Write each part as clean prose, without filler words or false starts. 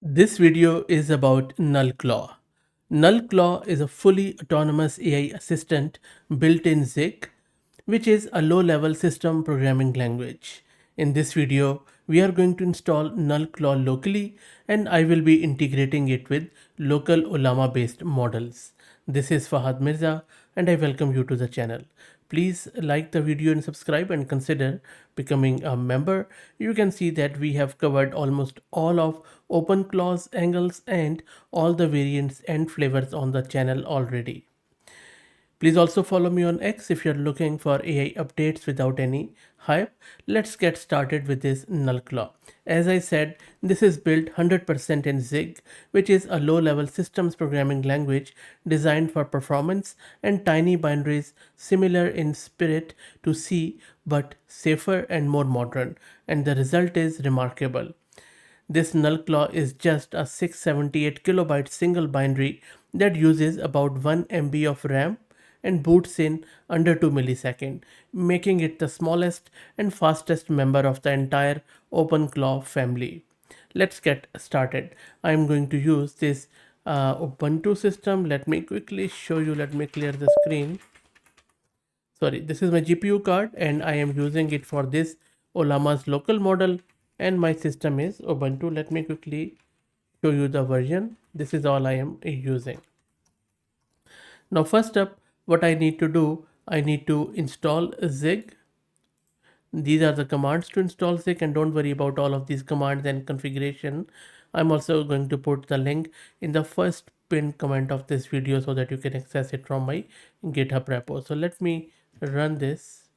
This video is about NullClaw. NullClaw is a fully autonomous AI assistant built in Zig, which is a low-level system programming language. In this video, we are going to install NullClaw locally, and I will be integrating it with local Ollama-based models. This is Fahad Mirza, and I welcome you to the channel. Please like the video and subscribe and consider becoming a member. You can see that we have covered almost all of OpenClaw's angles and all the variants and flavors on the channel already. Please also follow me on X if you're looking for AI updates without any hype. Let's get started with this NullClaw. As I said, this is built 100% in Zig, which is a low-level systems programming language designed for performance and tiny binaries similar in spirit to C but safer and more modern, and the result is remarkable. This NullClaw is just a 678 kilobyte single binary that uses about 1 MB of RAM and boots in under 2 milliseconds, making it the smallest and fastest member of the entire OpenClaw family. Let's get started. I am going to use this Ubuntu system. Let me quickly show you. Let me clear the screen. Sorry, this is my GPU card and I am using it for this Ollama's local model, and my system is Ubuntu. Let me quickly show you the version. This is all I am using. Now first up, what I need to do, I need to install Zig. These are the commands to install Zig, and don't worry about all of these commands and configuration. I'm also going to put the link in the first pinned comment of this video so that you can access it from my GitHub repo. So let me run this.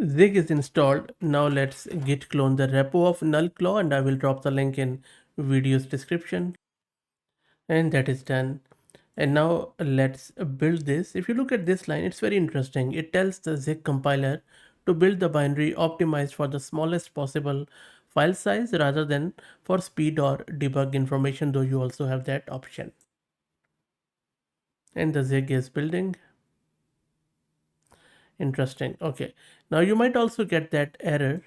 Zig is installed. Now let's git clone the repo of NullClaw, and I will drop the link in video's description. And that is done. And now let's build this. If you look at this line, it's very interesting. It tells the Zig compiler to build the binary optimized for the smallest possible file size rather than for speed or debug information, though you also have that option. And the Zig is building. Interesting. Okay. Now you might also get that error,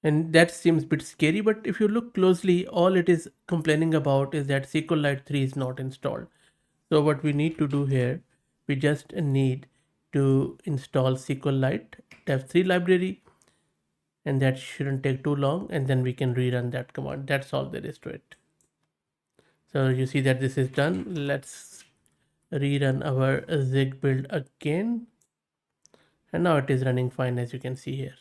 and that seems a bit scary, but if you look closely, all it is complaining about is that SQLite 3 is not installed. So what we need to do here, we just need to install SQLite dev3 library, and that shouldn't take too long, and then we can rerun that command. That's all there is to it. So you see that this is done. Let's rerun our Zig build again, and now it is running fine, as you can see here.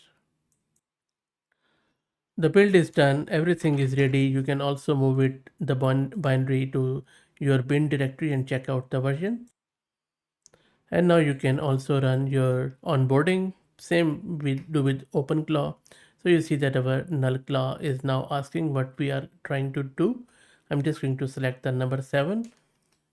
The build is done, everything is ready. You can also move it, the binary, to your bin directory and check out the version. And now you can also run your onboarding. Same we do with OpenClaw. So you see that our NullClaw is now asking what we are trying to do. I'm just going to select the number 7.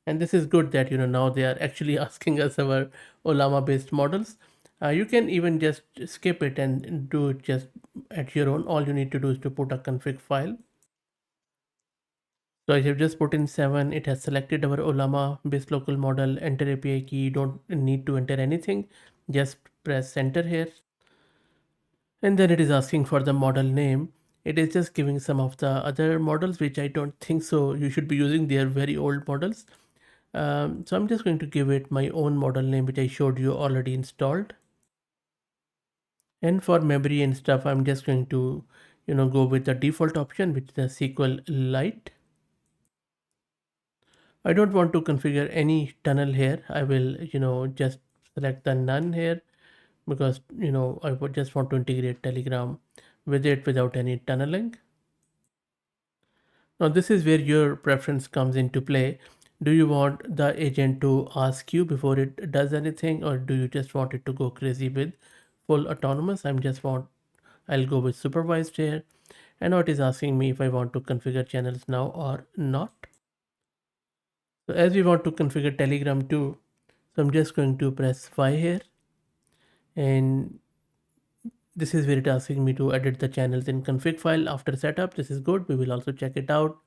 And this is good that now they are actually asking us our Ollama based models. You can even just skip it and do it just at your own. All you need to do is to put a config file. So I have just put in 7. It has selected our Ollama based local model. Enter API key. You don't need to enter anything. Just press enter here. And then it is asking for the model name. It is just giving some of the other models, which I don't think so. You should be using their very old models. So I'm just going to give it my own model name, which I showed you already installed. And for memory and stuff, I'm just going to, go with the default option, which is the SQLite. I don't want to configure any tunnel here. I will, just select the none here because, I would just want to integrate Telegram with it without any tunneling. Now this is where your preference comes into play. Do you want the agent to ask you before it does anything, or do you just want it to go crazy with full autonomous? I'll go with supervised here. And now it is asking me if I want to configure channels now or not. So as we want to configure Telegram too, so I'm just going to press Y here, and this is where it's asking me to edit the channels in config file after setup. This is good. We will also check it out.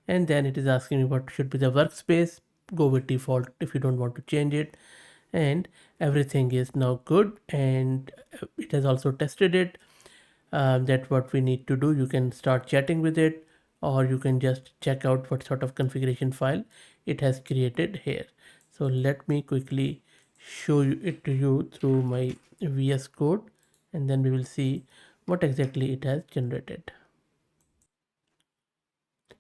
And then it is asking me what should be the workspace. Go with default if you don't want to change it. and everything is now good, and it has also tested it. That's what we need to do. You can start chatting with it, or you can just check out what sort of configuration file it has created here. So let me quickly show it to you through my VS Code, and then we will see what exactly it has generated.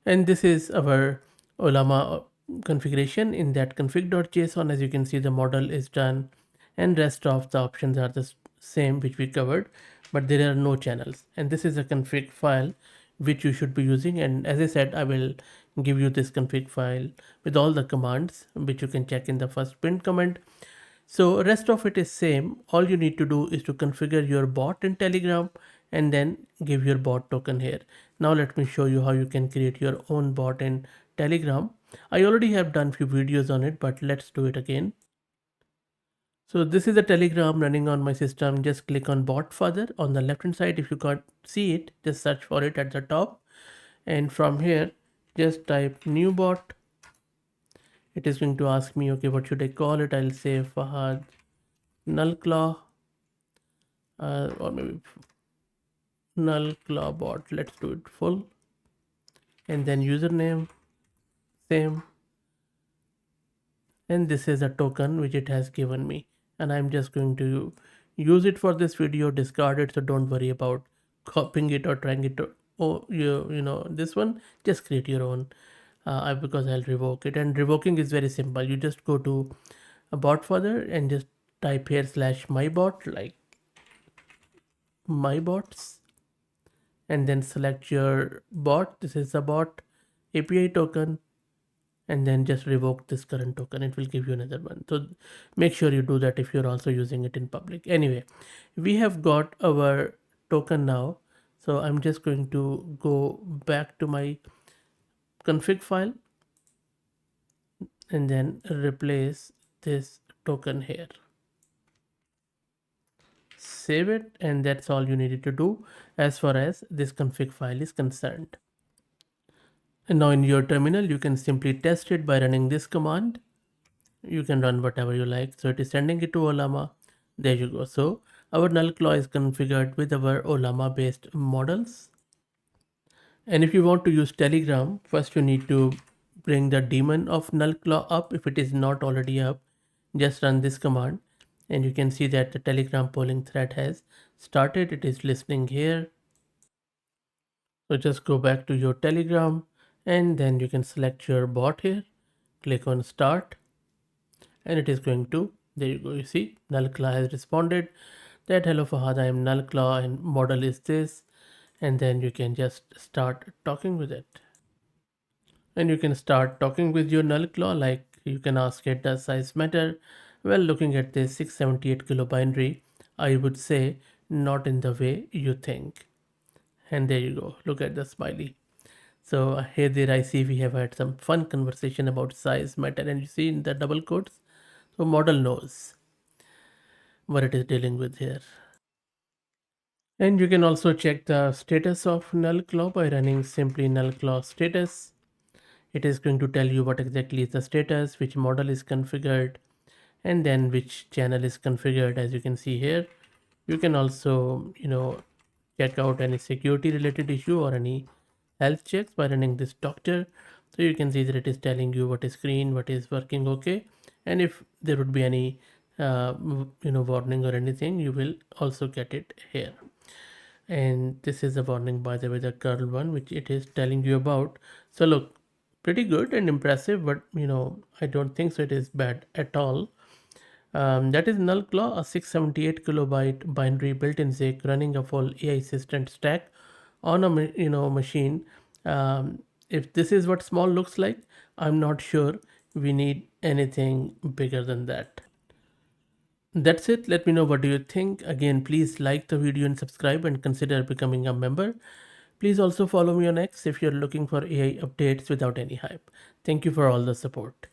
And this is our Ollama configuration. In that config.json, as you can see, the model is done, and rest of the options are the same which we covered, but there are no channels. And this is a config file which you should be using. And as I said, I will give you this config file with all the commands which you can check in the first print comment. So rest of it is same. All you need to do is to configure your bot in Telegram and then give your bot token here. Now let me show you how you can create your own bot in Telegram. I already have done few videos on it, but let's do it again. So this is a Telegram running on my system. Just click on bot further on the left hand side. If you can't see it, just search for it at the top. And from here, just type new bot. It is going to ask me, okay, what should I call it? I'll say Fahad NullClaw, or maybe NullClaw bot. Let's do it full. And then username, same. And this is a token which it has given me. And I'm just going to use it for this video, discard it. So don't worry about copying it or trying it to, oh, you know, this one, just create your own. Because I'll revoke it. And revoking is very simple. You just go to a bot further and just type here /mybot, like my bots, and then select your bot. This is the bot API token, and then just revoke this current token. It will give you another one. So make sure you do that if you're also using it in public. Anyway, we have got our token now. So I'm just going to go back to my config file and then replace this token here. Save it, and that's all you needed to do as far as this config file is concerned. And now in your terminal, you can simply test it by running this command. You can run whatever you like. So it is sending it to Ollama. There you go. So our NullClaw is configured with our Ollama based models. And if you want to use Telegram, first you need to bring the daemon of NullClaw up. If it is not already up, just run this command. And you can see that the Telegram polling thread has started. It is listening here. So just go back to your Telegram, and then you can select your bot here, click on start, and it is going to, there you go, you see NullClaw has responded that hello Fahad, I am NullClaw and model is this, and then you can just start talking with it. And you can start talking with your NullClaw, like you can ask it, does size matter? Well, looking at this 678 kilo binary, I would say not in the way you think. And there you go, look at the smiley. So here there I see we have had some fun conversation about size matter, and you see in the double quotes, so model knows what it is dealing with here. And you can also check the status of NullClaw by running simply NullClaw status. It is going to tell you what exactly is the status, which model is configured, and then which channel is configured. As you can see here, you can also, check out any security related issue or any health checks by running this doctor. So you can see that it is telling you what is green, what is working okay, and if there would be any warning or anything, you will also get it here. And this is a warning, by the way, the curl one, which it is telling you about. So look, pretty good and impressive, but I don't think so it is bad at all. That is NullClaw, a 678 kilobyte binary built-in ZIG running a full AI assistant stack on a machine. If this is what small looks like, I'm not sure we need anything bigger than that. That's it. Let me know what do you think. Again, please like the video and subscribe and consider becoming a member. Please also follow me on X if you're looking for AI updates without any hype. Thank you for all the support.